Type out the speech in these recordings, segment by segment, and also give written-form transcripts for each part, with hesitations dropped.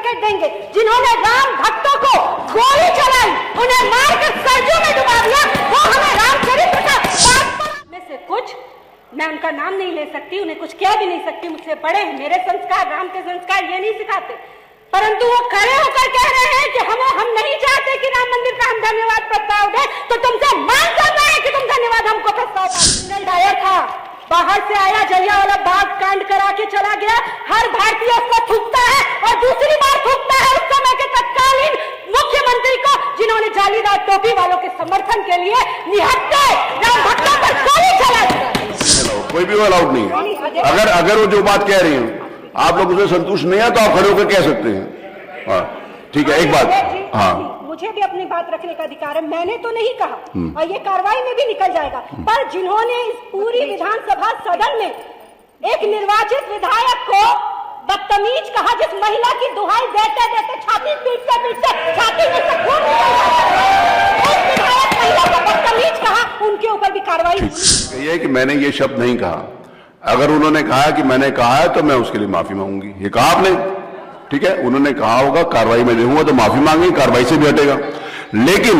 Certificate देंगे। जिन्होंने राम भक्तों को गोली चलाई, उन्हें मारकर सरजू में डुबा दिया, वो हमें रामचरित्र का पाठ में से कुछ, मैं उनका नाम नहीं ले सकती, उन्हें कुछ कह भी नहीं सकती, मुझसे बड़े हैं, मेरे संस्कार, राम के संस्कार ये नहीं सिखाते, परंतु वो खड़े होकर कह रहे हैं कि हम नहीं चाहते कि राम मंदिर का हम धन्यवाद प्रस्ताव दें, तो तुमसे मांग करना है कि तुम धन्यवाद हमको प्रस्ताव डायर था, बाहर से आया, जलियांवाला बाग कांड करा के चला गया, हर भारतीय उसको थूकता है और दूसरी बार थूकता है उस समय के तत्कालीन मुख्यमंत्री को, जिन्होंने जालीदार टोपी वालों के समर्थन के लिए निहत्थे राम भक्तों पर गोली चला दी। कोई भी अलाउड नहीं है। अगर वो जो बात कह रही है आप लोग उससे संतुष्ट नहीं है तो आप खड़े होकर कह सकते हैं। हाँ ठीक है, एक बात, हाँ मुझे भी अपनी बात रखने का अधिकार है, मैंने तो नहीं कहा और ये कार्रवाई में भी निकल जाएगा, पर जिन्होंने इस पूरी विधानसभा सदन में एक निर्वाचित विधायक को बदतमीज कहा, जिस महिला की दुहाई देते देते छाती पीटते छाती में से खून निकल जाता, उस विधायक महिला को बदतमीज कहा, उनके ऊपर भी कार्रवाई हुई। ये कि मैंने ये शब्द नहीं कहा, अगर उन्होंने कहा कि मैंने कहा है तो मैं उसके लिए माफी मांगूंगी, ये कहा आपने, ठीक है, उन्होंने कहा होगा, कार्रवाई में देखूंगा तो माफी मांगेंगे, कार्रवाई से भी हटेगा। लेकिन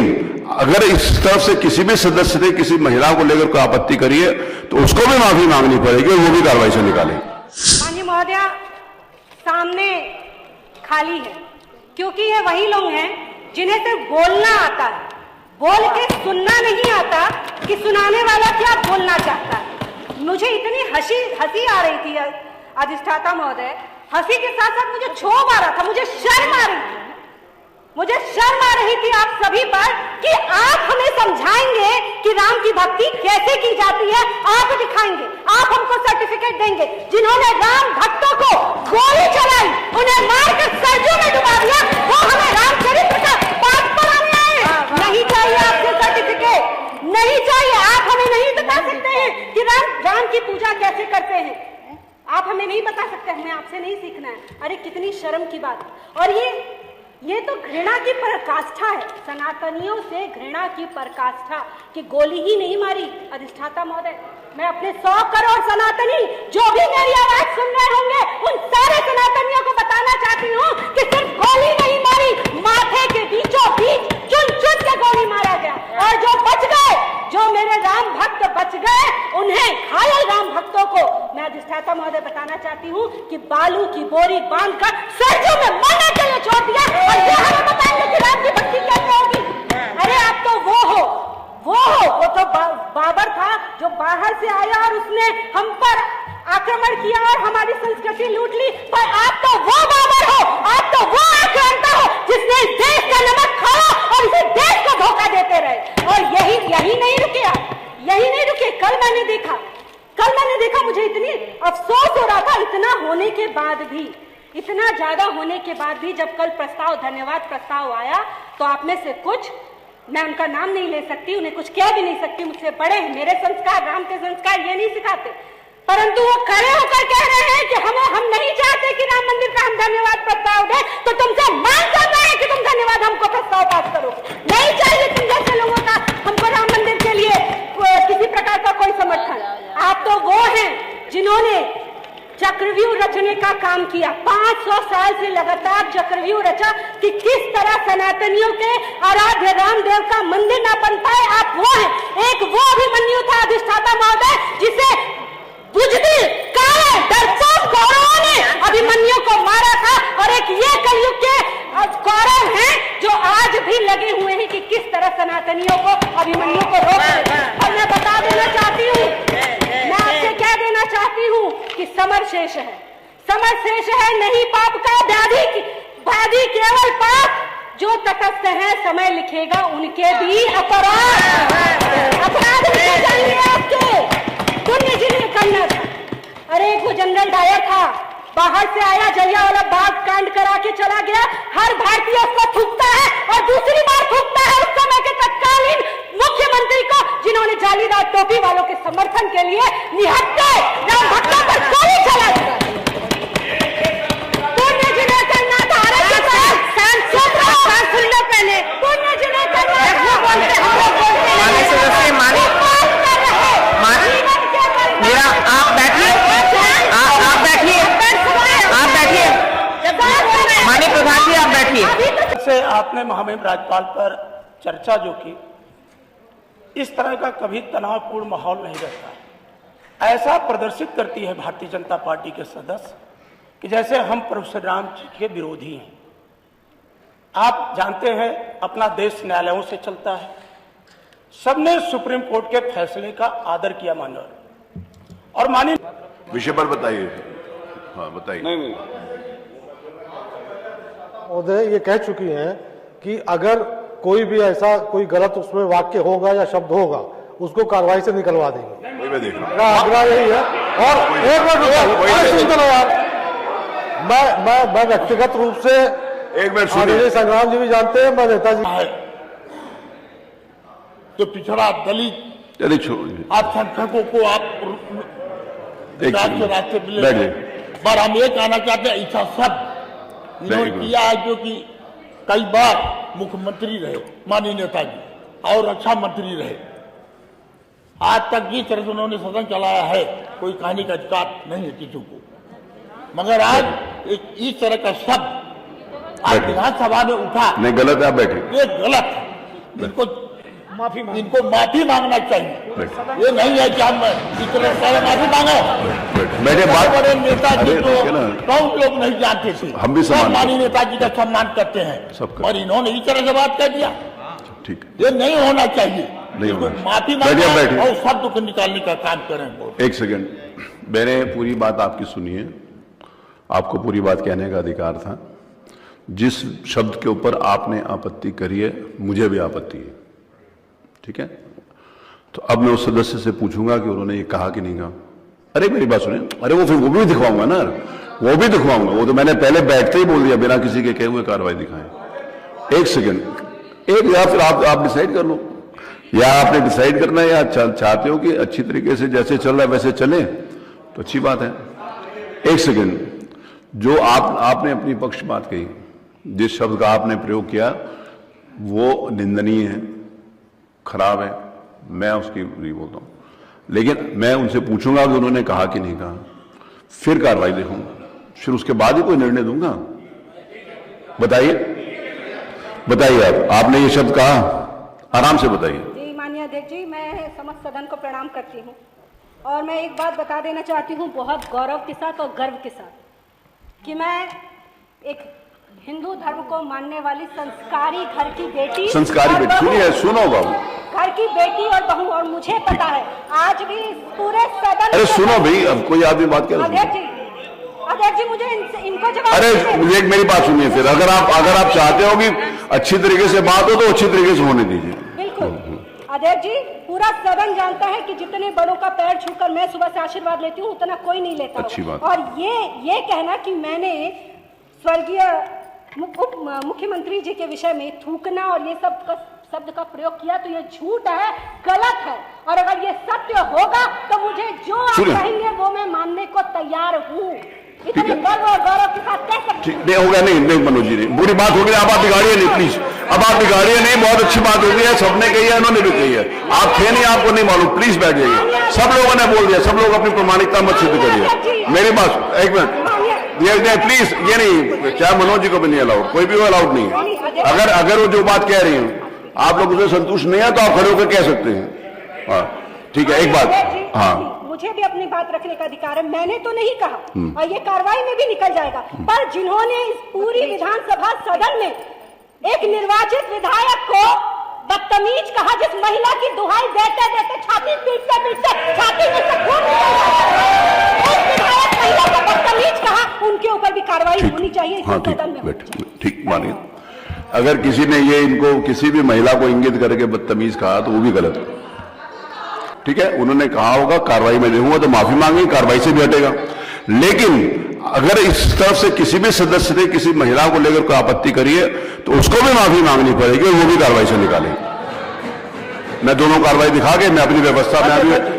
अगर इस तरफ से किसी भी सदस्य ने किसी महिला को लेकर कोई आपत्ति करी है तो उसको भी माफी मांगनी पड़ेगी और वो भी कार्रवाई से निकालेंगे। माननीय महोदया, सामने खाली है क्योंकि ये वही लोग हैं जिन्हें सिर्फ बोलना आता है, बोल के सुनना नहीं आता कि सुनाने वाला क्या बोलना चाहता है। मुझे इतनी हंसी आ रही थी अधिष्ठाता महोदय, हंसी के साथ साथ मुझे क्षोभ आ रहा था, मुझे शर्म आ रही थी, आप सभी पर कि आप हमें समझाएंगे कि राम की भक्ति कैसे की जाती है, आप दिखाएंगे, आप हमको सर्टिफिकेट देंगे। जिन्होंने राम भक्तों को गोली चलाई, उन्हें मारकर सरजू में डुबा दिया, वो हमें रामचरित्र का पाठ पढ़ाने आए। नहीं चाहिए आपसे सर्टिफिकेट, नहीं चाहिए, आप हमें नहीं बता सकते हैं कि राम की पूजा कैसे करते हैं, आप हमें नहीं बता सकते, हमें आपसे नहीं सीखना है। अरे कितनी शर्म की बात। और ये तो घृणा की पराकाष्ठा है, सनातनियों से घृणा की पराकाष्ठा कि गोली ही नहीं मारी। अधिष्ठाता महोदय, मैं अपने 100 करोड़ सनातनी जो भी मेरी आवाज सुन रहे होंगे, उन सारे सनातनियों को बताना चाहती हूँ कि सिर्फ गोली नहीं मारी, माथे के बीचों बीच चुन चुन के गोली मारा गया, और जो बच गए, जो मेरे राम भक्त बच गए, उन्हें घायल राम भक्तों को मैं अधिष्ठाता महोदय बताना चाहती हूँ कि बालू की बोरी बांधकर सरजू में मरने के लिए छोड़ दिया, और ये हमें बताएंगे कि राम की भक्ति कैसे होगी। अरे आप तो वो तो बाबर था जो बाहर से आया और उसने हम पर आक्रमण किया और हमारी संस्कृति लूट ली, पर आप तो वो बाबर हो, आप तो वो आक्रांता हो जिसने इस देश का नमक खाया और इसे देश को धोखा देते रहे। और यही नहीं रुके आप, यही नहीं रुके। कल मैंने देखा मुझे इतनी अफसोस हो रहा था, इतना होने के बाद भी, इतना ज्यादा होने के बाद भी, जब कल धन्यवाद प्रस्ताव आया तो आप में से कुछ, मैं उनका नाम नहीं ले सकती, उन्हें कुछ कह भी नहीं सकती, मुझसे बड़े हैं, मेरे संस्कार, राम के संस्कार ये नहीं सिखाते, परंतु वो खड़े होकर कह रहे हैं कि हम नहीं चाहते कि राम मंदिर का हम धन्यवाद प्रस्ताव दें, तो तुमसे मांग करना है कि तुम धन्यवाद हमको प्रस्ताव पास करो। नहीं चाहिए तुम जैसे लोगों का हमको राम मंदिर के लिए किसी प्रकार का कोई समर्थन। आप तो वो हैं जिन्होंने चक्रव्यूह रचने का काम किया, 500 साल से लगातार चक्रव्यूह रचा कि किस तरह सनातनियों के आराध्य रामदेव का मंदिर ना बन पाए। आप वो हैं, एक वो अभिमन्यु था अधिष्ठाता महोदय जिसे बुजदिल काले डरपोक कौरवों ने अभिमन्यु को मारा था, और एक ये कलयुग के कौरव हैं जो आज भी लगे हुए हैं कि किस तरह सनातनियों को, अभिमन्यु को रोक। और मैं बता देना चाहती हूँ, मैं आपसे कह देना चाहती हूँ कि समर शेष है नहीं पाप का व्याधि केवल पाप, जो तटस्थ है समय लिखेगा उनके भी अपराध लिखे जाएंगे आपके, पुण्य जिन्हें करना था। अरे वो जनरल डायर था, बाहर से आया, जलियांवाला बाग कांड करा के चला गया, हर भारतीय उसको थूकता है और दूसरी बार थूकता है उस समय के तत्कालीन मुख्यमंत्री को, जिन्होंने जालीदार टोपी वालों के समर्थन के लिए निहत्थे राम भक्तों पर गोली चला दी। पुण्य जिन्हें करना था, सुन लो पहले, पुण्य जिन्हें करना आप बैठिए, माननीय प्रधान बताइए। अभी तो से आपने महामहिम राज्यपाल पर चर्चा जो की, इस तरह का कभी तनावपूर्ण माहौल नहीं रहता है। ऐसा प्रदर्शित करती है भारतीय जनता पार्टी के सदस्य कि जैसे हम प्रोफेसर राम जी के विरोधी हैं। आप जानते हैं अपना देश न्यायालयों से चलता है, सबने सुप्रीम कोर्ट के फैसले का आदर किया माननीय और माननीय विषय पर बताइए। हाँ बताइए। महोदय ये कह चुकी हैं कि अगर कोई भी ऐसा कोई गलत उसमें वाक्य होगा या शब्द होगा उसको कार्रवाई से निकलवा देंगे। वही मैं देख रहा हूँ। मेरा आग्रह यही है। और एक मिनट मैं व्यक्तिगत रूप से एक मिनट सुनिए। आदरणीय संग्राम जी भी जानते हैं, मैं नेताजी है जो पिछड़ा दलित चलिए छोड़िए। अल्पसंख्यकों को आप एक रास्ते सेकंड। रास्ते बैठ मिले। जाइए। पर हम ये कहना चाहते हैं ऐसा सब इन्होंने Very good. किया है जो कि कई बार मुख्यमंत्री रहे माननीय नेताजी और रक्षा मंत्री रहे। आज तक जिस तरह से उन्होंने सदन चलाया है कोई कहने का अधिकार नहीं है किसी को, मगर आज एक इस तरह का शब्द आज बैठिए। विधानसभा में उठा, नहीं गलत है, आप बैठिए। ये गलत है। इनको माफी मांगना चाहिए। ये नहीं है कि हम इतने सारे माफी मांगो। बैठे बड़े बड़े नेताजी अरे, को ठीक है ना। कौन लोग नहीं जानते थे, हम भी सम्मान सब माननीय नेताजी का सम्मान करते हैं, सबका। और इन्होंने इस तरह से बात कर दिया। ठीक ये नहीं होना चाहिए। नहीं इनको होना। माफी बैठिए, मांगो बैठिए। और शब्द को निकालने का काम करें। एक सेकंड, मैंने पूरी बात आपकी सुनी है, आपको पूरी बात कहने का अधिकार था। जिस शब्द के ऊपर आपने आपत्ति करी है मुझे भी आपत्ति है, ठीक है। तो अब मैं उस सदस्य से पूछूंगा कि उन्होंने ये कहा कि नहीं कहा। अरे मेरी बात सुनिए। अरे वो फिर वो भी दिखवाऊंगा ना, वो भी दिखवाऊंगा। वो तो मैंने पहले बैठते ही बोल दिया बिना किसी के कहे हुए कार्रवाई दिखाएं। एक सेकंड, एक या फिर आप डिसाइड कर लो, या आपने डिसाइड करना है या चाहते हो कि अच्छी तरीके से जैसे चल रहा है वैसे चले तो अच्छी बात है। एक सेकंड, जो आपने अपनी पक्ष बात कही, जिस शब्द का आपने प्रयोग किया वो निंदनीय है, खराब है, मैं उसकी नहीं बोलता हूं। लेकिन मैं उनसे पूछूंगा कि उन्होंने कहा कि नहीं कहा, फिर कार्रवाई देखूंगा, फिर उसके बाद ही कोई निर्णय दूंगा। बताइए बताइए, आपने ये शब्द कहा, आराम से बताइए। जी माननीय अध्यक्ष जी, मैं समस्त सदन को प्रणाम करती हूँ और मैं एक बात बता देना चाहती हूँ बहुत गौरव के साथ और गर्व के साथ कि मैं एक हिंदू धर्म को मानने वाली संस्कारी घर की बेटी, संस्कारी और बेटी, बहू, सुनिए, सुनो बाबू, घर की बेटी और बहू, और मुझे पता है आज भी पूरे सदन। अरे सुनो भाई, अब कोई आदमी बात कर रहा है। अध्यक्ष जी मुझे इनको जवाब अरे दीजिए। मेरी बात सुनिए, फिर अगर आप चाहते हो कि अच्छी तरीके से बात हो तो अच्छी तरीके से होने दीजिए। बिल्कुल अध्यक्ष जी, पूरा सदन जानता है कि जितने बड़ों का पैर छूकर मैं सुबह से आशीर्वाद लेती हूँ उतना कोई नहीं लेता। अच्छी बात। और ये कहना कि मैंने स्वर्गीय मुख्यमंत्री जी के विषय में थूकना और ये सब शब्द का प्रयोग किया तो ये झूठ है, गलत है। और अगर ये सत्य होगा तो मुझे जो आप कहेंगे वो मैं मानने को तैयार हूँ। इतने गर्व और गौरव के साथ कह सकते हैं। नहीं होगा, नहीं मनोज जी, नहीं, बुरी बात होगी। अब आप बिगाड़िए नहीं प्लीज, अब आप बिगाड़िए नहीं। बहुत अच्छी बात हो गई है, सबने कही है, इन्होंने भी कही है। आप थे नहीं, आपको नहीं मालूम, प्लीज बैठ जाइए। सब लोगों ने बोल दिया, सब लोग अपनी प्रमाणिकता मत सिद्ध करिए। मेरी बात एक मिनट, ये प्लीज, ये नहीं, चाहे मनोज जी को भी नहीं अलाउड, कोई भी अलाउड नहीं है। अगर वो जो बात कह रही है आप लोग उसे संतुष्ट नहीं है तो आप खड़े होकर कह सकते हैं। हाँ ठीक है, एक बात, हाँ मुझे भी अपनी बात रखने का अधिकार है, मैंने तो नहीं कहा और ये कार्रवाई में भी निकल जाएगा। पर जिन्होंने इस पूरी विधानसभा सदन में एक निर्वाचित विधायक को बदतमीज कहा, जिस महिला की दुहाई देते देते छाती पीटते छाती में से खून निकल रहा है, उस विधायक महिला को बदतमीज कहा, उनके ऊपर भी कार्रवाई होनी चाहिए। हाँ ठीक मानिए, अगर किसी ने ये इनको किसी भी महिला को इंगित करके बदतमीज कहा तो वो भी गलत है। ठीक है, उन्होंने कहा होगा कार्रवाई में देखूंगा तो माफी मांगी, कार्रवाई से भी हटेगा। लेकिन अगर इस तरफ से किसी भी सदस्य ने किसी महिला को लेकर कोई आपत्ति करी है तो उसको भी माफी मांगनी पड़ेगी और वो भी कार्रवाई से निकालेगी। मैं दोनों कार्रवाई दिखा के मैं अपनी व्यवस्था में